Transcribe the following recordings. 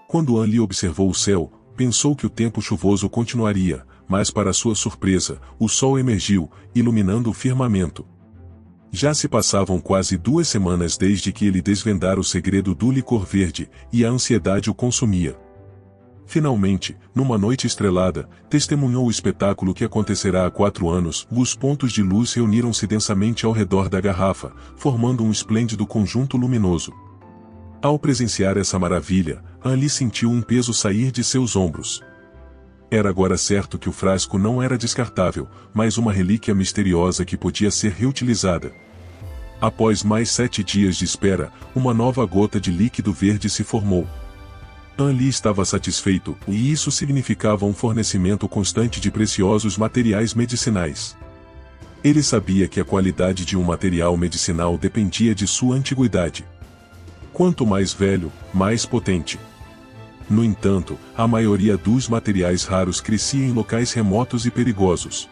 Quando An Li observou o céu, pensou que o tempo chuvoso continuaria, mas para sua surpresa, o sol emergiu, iluminando o firmamento. Já se passavam quase 2 semanas desde que ele desvendara o segredo do licor verde, e a ansiedade o consumia. Finalmente, numa noite estrelada, testemunhou o espetáculo que acontecerá há 4 anos. Os pontos de luz reuniram-se densamente ao redor da garrafa, formando um esplêndido conjunto luminoso. Ao presenciar essa maravilha, An Li sentiu um peso sair de seus ombros. Era agora certo que o frasco não era descartável, mas uma relíquia misteriosa que podia ser reutilizada. Após mais 7 dias de espera, uma nova gota de líquido verde se formou. An Li estava satisfeito, e isso significava um fornecimento constante de preciosos materiais medicinais. Ele sabia que a qualidade de um material medicinal dependia de sua antiguidade. Quanto mais velho, mais potente. No entanto, a maioria dos materiais raros crescia em locais remotos e perigosos.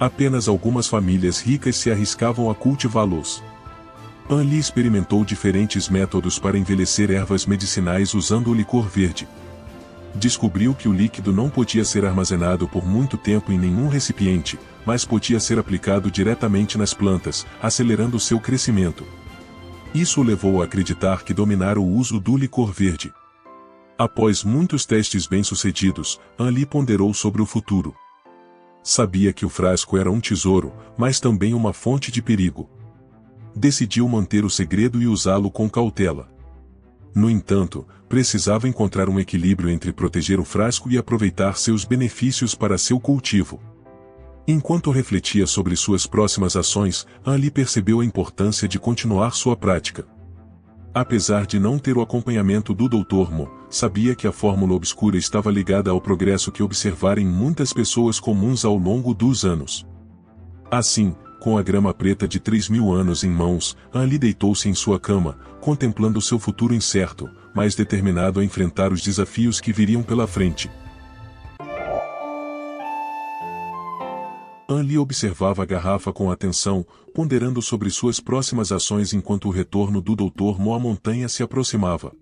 Apenas algumas famílias ricas se arriscavam a cultivá-los. An Li experimentou diferentes métodos para envelhecer ervas medicinais usando o licor verde. Descobriu que o líquido não podia ser armazenado por muito tempo em nenhum recipiente, mas podia ser aplicado diretamente nas plantas, acelerando seu crescimento. Isso o levou a acreditar que dominara o uso do licor verde. Após muitos testes bem-sucedidos, An Li ponderou sobre o futuro. Sabia que o frasco era um tesouro, mas também uma fonte de perigo. Decidiu manter o segredo e usá-lo com cautela. No entanto, precisava encontrar um equilíbrio entre proteger o frasco e aproveitar seus benefícios para seu cultivo. Enquanto refletia sobre suas próximas ações, An Li percebeu a importância de continuar sua prática. Apesar de não ter o acompanhamento do Dr. Mo, sabia que a fórmula obscura estava ligada ao progresso que observara em muitas pessoas comuns ao longo dos anos. Assim, com a grama preta de 3.000 anos em mãos, An Li deitou-se em sua cama, contemplando seu futuro incerto, mas determinado a enfrentar os desafios que viriam pela frente. An Li observava a garrafa com atenção, ponderando sobre suas próximas ações enquanto o retorno do Dr. Mo à montanha se aproximava.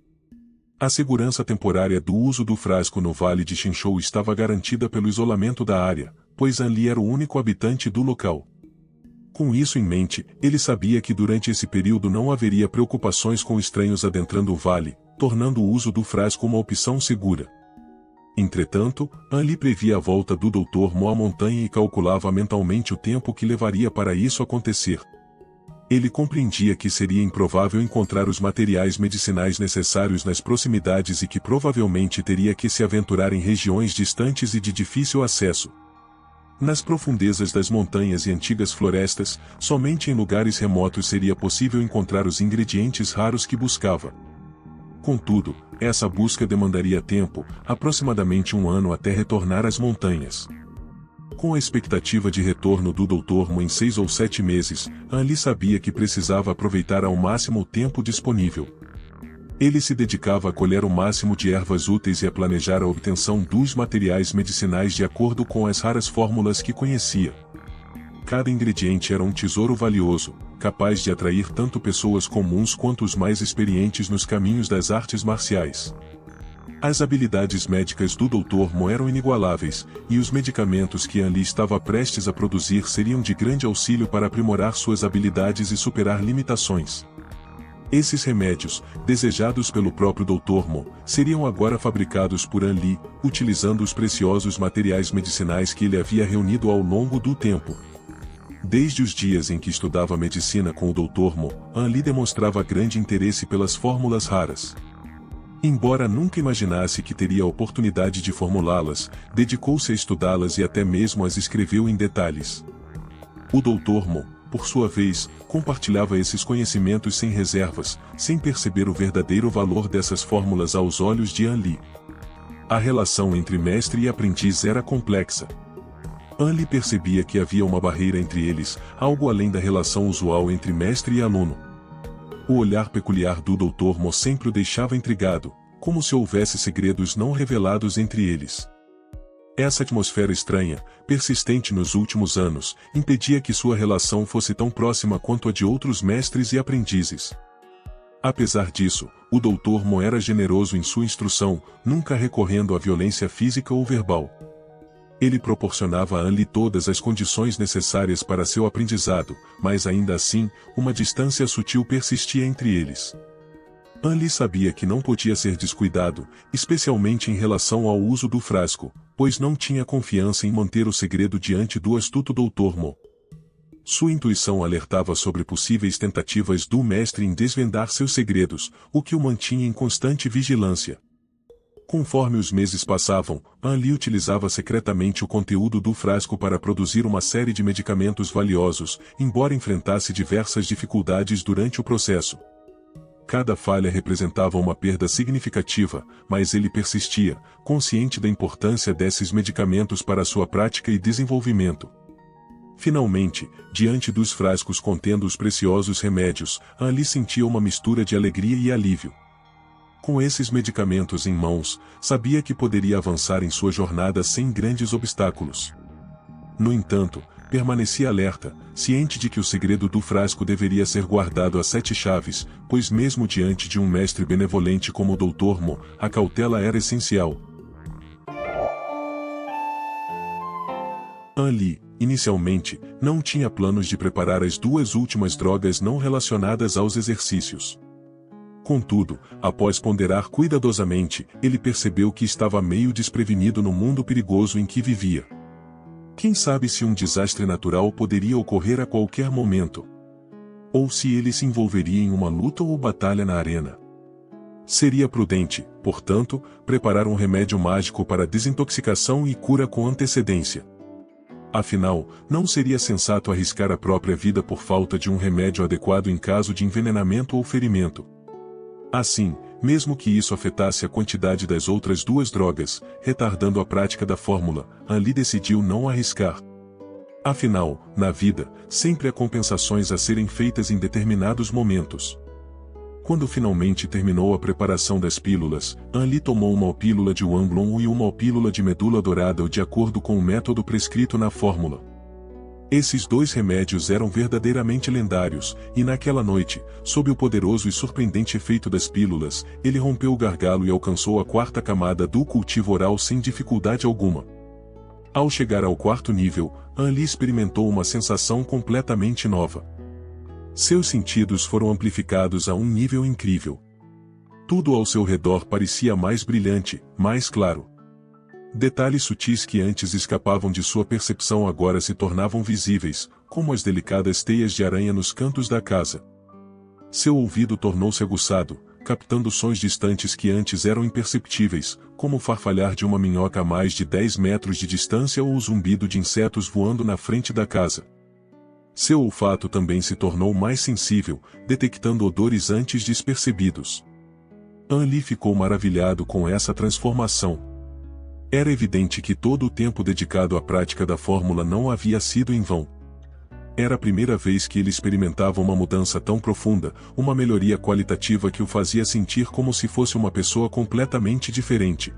A segurança temporária do uso do frasco no Vale de Xinzhou estava garantida pelo isolamento da área, pois An Li era o único habitante do local. Com isso em mente, ele sabia que durante esse período não haveria preocupações com estranhos adentrando o vale, tornando o uso do frasco uma opção segura. Entretanto, An Li previa a volta do Dr. Mo à montanha e calculava mentalmente o tempo que levaria para isso acontecer. Ele compreendia que seria improvável encontrar os materiais medicinais necessários nas proximidades e que provavelmente teria que se aventurar em regiões distantes e de difícil acesso. Nas profundezas das montanhas e antigas florestas, somente em lugares remotos seria possível encontrar os ingredientes raros que buscava. Contudo, essa busca demandaria tempo, aproximadamente 1 ano até retornar às montanhas. Com a expectativa de retorno do Dr. Mo em 6 ou 7 meses, An Li sabia que precisava aproveitar ao máximo o tempo disponível. Ele se dedicava a colher o máximo de ervas úteis e a planejar a obtenção dos materiais medicinais de acordo com as raras fórmulas que conhecia. Cada ingrediente era um tesouro valioso, capaz de atrair tanto pessoas comuns quanto os mais experientes nos caminhos das artes marciais. As habilidades médicas do Dr. Mo eram inigualáveis, e os medicamentos que An Li estava prestes a produzir seriam de grande auxílio para aprimorar suas habilidades e superar limitações. Esses remédios, desejados pelo próprio Dr. Mo, seriam agora fabricados por An Li, utilizando os preciosos materiais medicinais que ele havia reunido ao longo do tempo. Desde os dias em que estudava medicina com o Dr. Mo, An Li demonstrava grande interesse pelas fórmulas raras. Embora nunca imaginasse que teria a oportunidade de formulá-las, dedicou-se a estudá-las e até mesmo as escreveu em detalhes. O Dr. Mo, por sua vez, compartilhava esses conhecimentos sem reservas, sem perceber o verdadeiro valor dessas fórmulas aos olhos de An Li. A relação entre mestre e aprendiz era complexa. An Li percebia que havia uma barreira entre eles, algo além da relação usual entre mestre e aluno. O olhar peculiar do Dr. Mo sempre o deixava intrigado, como se houvesse segredos não revelados entre eles. Essa atmosfera estranha, persistente nos últimos anos, impedia que sua relação fosse tão próxima quanto a de outros mestres e aprendizes. Apesar disso, o Dr. Mo era generoso em sua instrução, nunca recorrendo à violência física ou verbal. Ele proporcionava a An-li todas as condições necessárias para seu aprendizado, mas ainda assim, uma distância sutil persistia entre eles. An-li sabia que não podia ser descuidado, especialmente em relação ao uso do frasco, pois não tinha confiança em manter o segredo diante do astuto Dr. Mo. Sua intuição alertava sobre possíveis tentativas do mestre em desvendar seus segredos, o que o mantinha em constante vigilância. Conforme os meses passavam, An-li utilizava secretamente o conteúdo do frasco para produzir uma série de medicamentos valiosos, embora enfrentasse diversas dificuldades durante o processo. Cada falha representava uma perda significativa, mas ele persistia, consciente da importância desses medicamentos para sua prática e desenvolvimento. Finalmente, diante dos frascos contendo os preciosos remédios, An-li sentia uma mistura de alegria e alívio. Com esses medicamentos em mãos, sabia que poderia avançar em sua jornada sem grandes obstáculos. No entanto, permanecia alerta, ciente de que o segredo do frasco deveria ser guardado a 7 chaves, pois mesmo diante de um mestre benevolente como o Dr. Mo, a cautela era essencial. An-li, inicialmente, não tinha planos de preparar as 2 últimas drogas não relacionadas aos exercícios. Contudo, após ponderar cuidadosamente, ele percebeu que estava meio desprevenido no mundo perigoso em que vivia. Quem sabe se um desastre natural poderia ocorrer a qualquer momento? Ou se ele se envolveria em uma luta ou batalha na arena? Seria prudente, portanto, preparar um remédio mágico para desintoxicação e cura com antecedência. Afinal, não seria sensato arriscar a própria vida por falta de um remédio adequado em caso de envenenamento ou ferimento. Assim, mesmo que isso afetasse a quantidade das outras 2 drogas, retardando a prática da fórmula, An-li decidiu não arriscar. Afinal, na vida, sempre há compensações a serem feitas em determinados momentos. Quando finalmente terminou a preparação das pílulas, An-li tomou uma pílula de Wanglong e uma pílula de medula dourada de acordo com o método prescrito na fórmula. Esses 2 remédios eram verdadeiramente lendários, e naquela noite, sob o poderoso e surpreendente efeito das pílulas, ele rompeu o gargalo e alcançou a 4ª camada do cultivo oral sem dificuldade alguma. Ao chegar ao 4º nível, An-li experimentou uma sensação completamente nova. Seus sentidos foram amplificados a um nível incrível. Tudo ao seu redor parecia mais brilhante, mais claro. Detalhes sutis que antes escapavam de sua percepção agora se tornavam visíveis, como as delicadas teias de aranha nos cantos da casa. Seu ouvido tornou-se aguçado, captando sons distantes que antes eram imperceptíveis, como o farfalhar de uma minhoca a mais de 10 metros de distância ou o zumbido de insetos voando na frente da casa. Seu olfato também se tornou mais sensível, detectando odores antes despercebidos. An-li ficou maravilhado com essa transformação. Era evidente que todo o tempo dedicado à prática da fórmula não havia sido em vão. Era a primeira vez que ele experimentava uma mudança tão profunda, uma melhoria qualitativa que o fazia sentir como se fosse uma pessoa completamente diferente.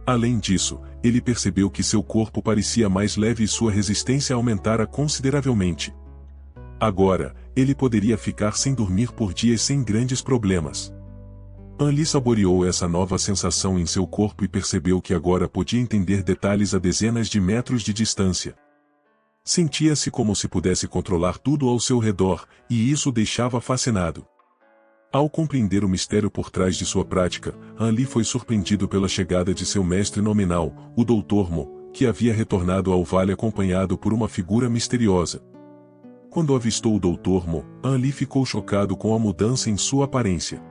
Além disso, ele percebeu que seu corpo parecia mais leve e sua resistência aumentara consideravelmente. Agora, ele poderia ficar sem dormir por dias sem grandes problemas. An-li saboreou essa nova sensação em seu corpo e percebeu que agora podia entender detalhes a dezenas de metros de distância. Sentia-se como se pudesse controlar tudo ao seu redor, e isso o deixava fascinado. Ao compreender o mistério por trás de sua prática, An-li foi surpreendido pela chegada de seu mestre nominal, o Dr. Mo, que havia retornado ao vale acompanhado por uma figura misteriosa. Quando avistou o Dr. Mo, An-li ficou chocado com a mudança em sua aparência.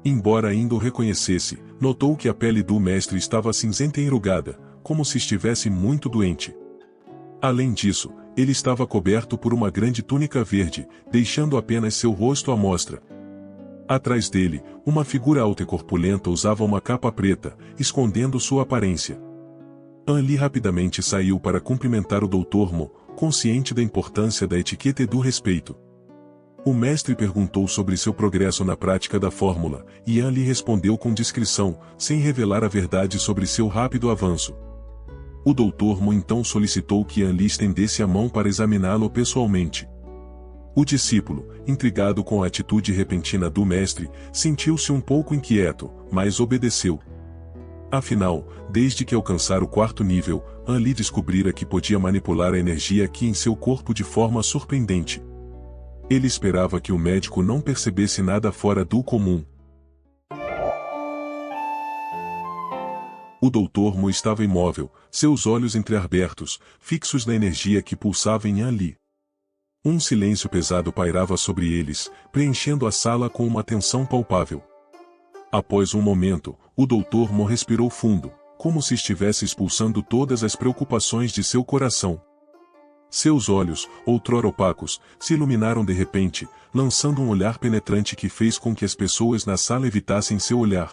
Embora ainda o reconhecesse, notou que a pele do mestre estava cinzenta e enrugada, como se estivesse muito doente. Além disso, ele estava coberto por uma grande túnica verde, deixando apenas seu rosto à mostra. Atrás dele, uma figura alta e corpulenta usava uma capa preta, escondendo sua aparência. An-li rapidamente saiu para cumprimentar o Dr. Mo, consciente da importância da etiqueta e do respeito. O mestre perguntou sobre seu progresso na prática da fórmula, e An-li respondeu com discrição, sem revelar a verdade sobre seu rápido avanço. O Dr. Mo então solicitou que An-li estendesse a mão para examiná-lo pessoalmente. O discípulo, intrigado com a atitude repentina do mestre, sentiu-se um pouco inquieto, mas obedeceu. Afinal, desde que alcançara o 4º nível, An-Li descobrira que podia manipular a energia Qi em seu corpo de forma surpreendente. Ele esperava que o médico não percebesse nada fora do comum. O Dr. Mo estava imóvel, seus olhos entreabertos, fixos na energia que pulsava em An-Li. Um silêncio pesado pairava sobre eles, preenchendo a sala com uma tensão palpável. Após um momento, o Dr. Mo respirou fundo, como se estivesse expulsando todas as preocupações de seu coração. Seus olhos, outrora opacos, se iluminaram de repente, lançando um olhar penetrante que fez com que as pessoas na sala evitassem seu olhar.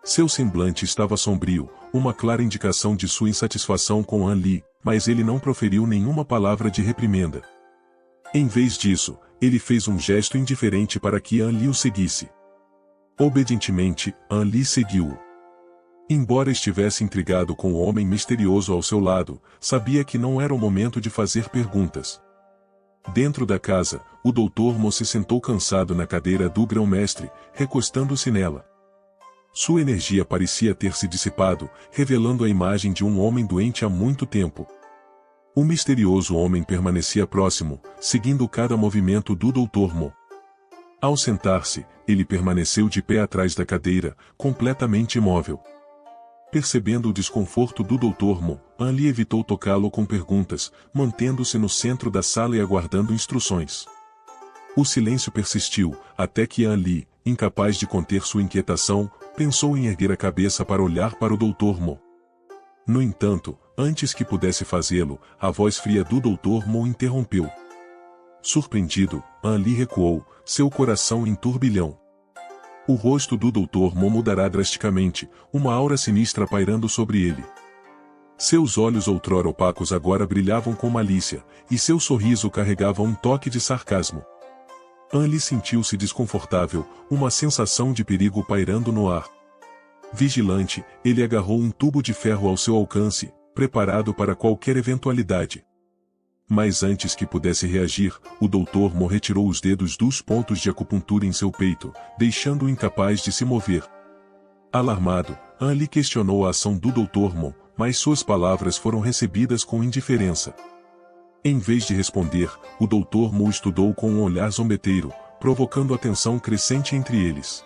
Seu semblante estava sombrio, uma clara indicação de sua insatisfação com An-Li, mas ele não proferiu nenhuma palavra de reprimenda. Em vez disso, ele fez um gesto indiferente para que An-Li o seguisse. Obedientemente, An-Li seguiu-o. Embora estivesse intrigado com o homem misterioso ao seu lado, sabia que não era o momento de fazer perguntas. Dentro da casa, o Dr. Mo se sentou cansado na cadeira do grão-mestre, recostando-se nela. Sua energia parecia ter se dissipado, revelando a imagem de um homem doente há muito tempo. O misterioso homem permanecia próximo, seguindo cada movimento do Dr. Mo. Ao sentar-se, ele permaneceu de pé atrás da cadeira, completamente imóvel. Percebendo o desconforto do Dr. Mo, An-Li evitou tocá-lo com perguntas, mantendo-se no centro da sala e aguardando instruções. O silêncio persistiu, até que An-Li, incapaz de conter sua inquietação, pensou em erguer a cabeça para olhar para o Dr. Mo. No entanto, antes que pudesse fazê-lo, a voz fria do Dr. Mo interrompeu. Surpreendido, An-Li recuou, seu coração em turbilhão. O rosto do Dr. Mo mudará drasticamente, uma aura sinistra pairando sobre ele. Seus olhos outrora opacos agora brilhavam com malícia, e seu sorriso carregava um toque de sarcasmo. An-Li sentiu-se desconfortável, uma sensação de perigo pairando no ar. Vigilante, ele agarrou um tubo de ferro ao seu alcance, preparado para qualquer eventualidade. Mas antes que pudesse reagir, o Dr. Mo retirou os dedos dos pontos de acupuntura em seu peito, deixando-o incapaz de se mover. Alarmado, An-Li questionou a ação do Dr. Mo, mas suas palavras foram recebidas com indiferença. Em vez de responder, o Dr. Mo estudou com um olhar zombeteiro, provocando a tensão crescente entre eles.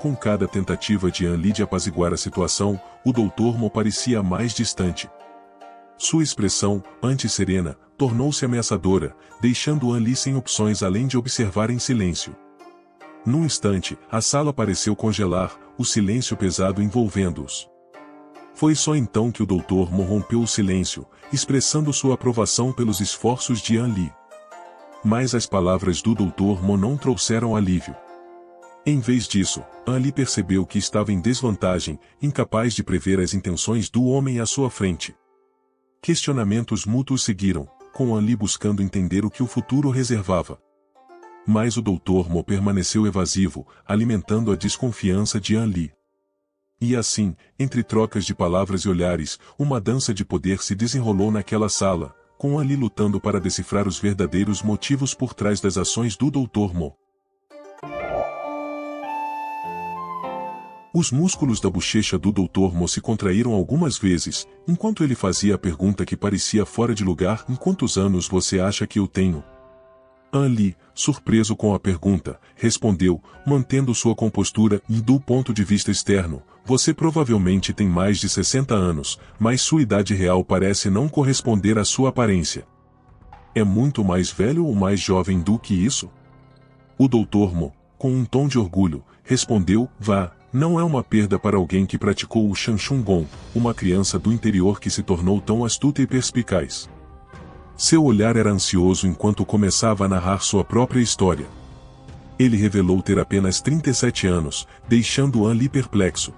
Com cada tentativa de An-Li de apaziguar a situação, o Dr. Mo parecia mais distante. Sua expressão, antes serena, tornou-se ameaçadora, deixando An-Li sem opções além de observar em silêncio. Num instante, a sala pareceu congelar, o silêncio pesado envolvendo-os. Foi só então que o Dr. Mo rompeu o silêncio, expressando sua aprovação pelos esforços de An-Li. Mas as palavras do Dr. Mo não trouxeram alívio. Em vez disso, An-Li percebeu que estava em desvantagem, incapaz de prever as intenções do homem à sua frente. Questionamentos mútuos seguiram, com An-Li buscando entender o que o futuro reservava. Mas o Dr. Mo permaneceu evasivo, alimentando a desconfiança de An-Li. E assim, entre trocas de palavras e olhares, uma dança de poder se desenrolou naquela sala, com An-Li lutando para decifrar os verdadeiros motivos por trás das ações do Dr. Mo. Os músculos da bochecha do Dr. Mo se contraíram algumas vezes, enquanto ele fazia a pergunta que parecia fora de lugar: em quantos anos você acha que eu tenho? An-Li, surpreso com a pergunta, respondeu, mantendo sua compostura, e do ponto de vista externo, você provavelmente tem mais de 60 anos, mas sua idade real parece não corresponder à sua aparência. É muito mais velho ou mais jovem do que isso? O Dr. Mo, com um tom de orgulho, respondeu, vá. Não é uma perda para alguém que praticou o Shanshun Gong, uma criança do interior que se tornou tão astuta e perspicaz. Seu olhar era ansioso enquanto começava a narrar sua própria história. Ele revelou ter apenas 37 anos, deixando An-Li perplexo.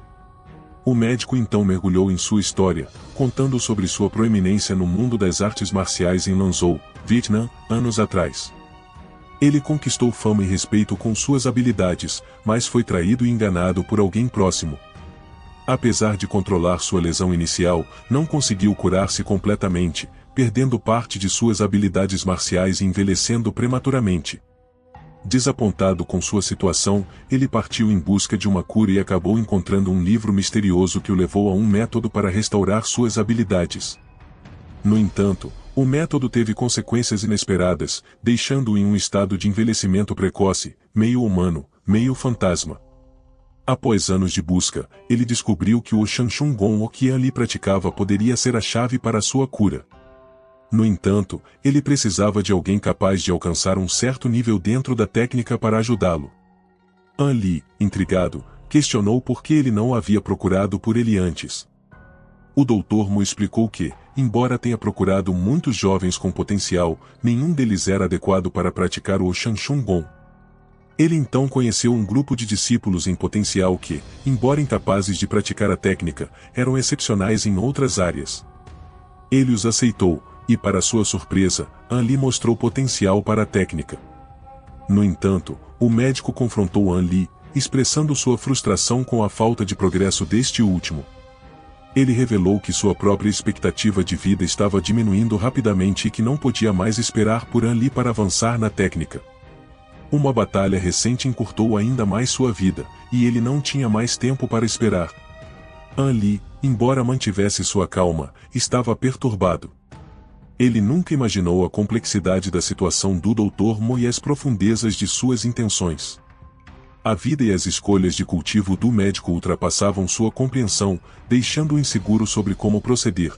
O médico então mergulhou em sua história, contando sobre sua proeminência no mundo das artes marciais em Lanzhou, Vietnã, anos atrás. Ele conquistou fama e respeito com suas habilidades, mas foi traído e enganado por alguém próximo. Apesar de controlar sua lesão inicial, não conseguiu curar-se completamente, perdendo parte de suas habilidades marciais e envelhecendo prematuramente. Desapontado com sua situação, ele partiu em busca de uma cura e acabou encontrando um livro misterioso que o levou a um método para restaurar suas habilidades. No entanto, o método teve consequências inesperadas, deixando-o em um estado de envelhecimento precoce, meio humano, meio fantasma. Após anos de busca, ele descobriu que o Shanshungon o que ali praticava poderia ser a chave para sua cura. No entanto, ele precisava de alguém capaz de alcançar um certo nível dentro da técnica para ajudá-lo. An Li, intrigado, questionou por que ele não havia procurado por ele antes. O Dr. Mu explicou que, embora tenha procurado muitos jovens com potencial, nenhum deles era adequado para praticar o Shanshungon. Ele então conheceu um grupo de discípulos em potencial que, embora incapazes de praticar a técnica, eram excepcionais em outras áreas. Ele os aceitou, e para sua surpresa, An Li mostrou potencial para a técnica. No entanto, o médico confrontou An Li, expressando sua frustração com a falta de progresso deste último. Ele revelou que sua própria expectativa de vida estava diminuindo rapidamente e que não podia mais esperar por An Li para avançar na técnica. Uma batalha recente encurtou ainda mais sua vida, e ele não tinha mais tempo para esperar. An Li, embora mantivesse sua calma, estava perturbado. Ele nunca imaginou a complexidade da situação do Dr. Mo e as profundezas de suas intenções. A vida e as escolhas de cultivo do médico ultrapassavam sua compreensão, deixando-o inseguro sobre como proceder.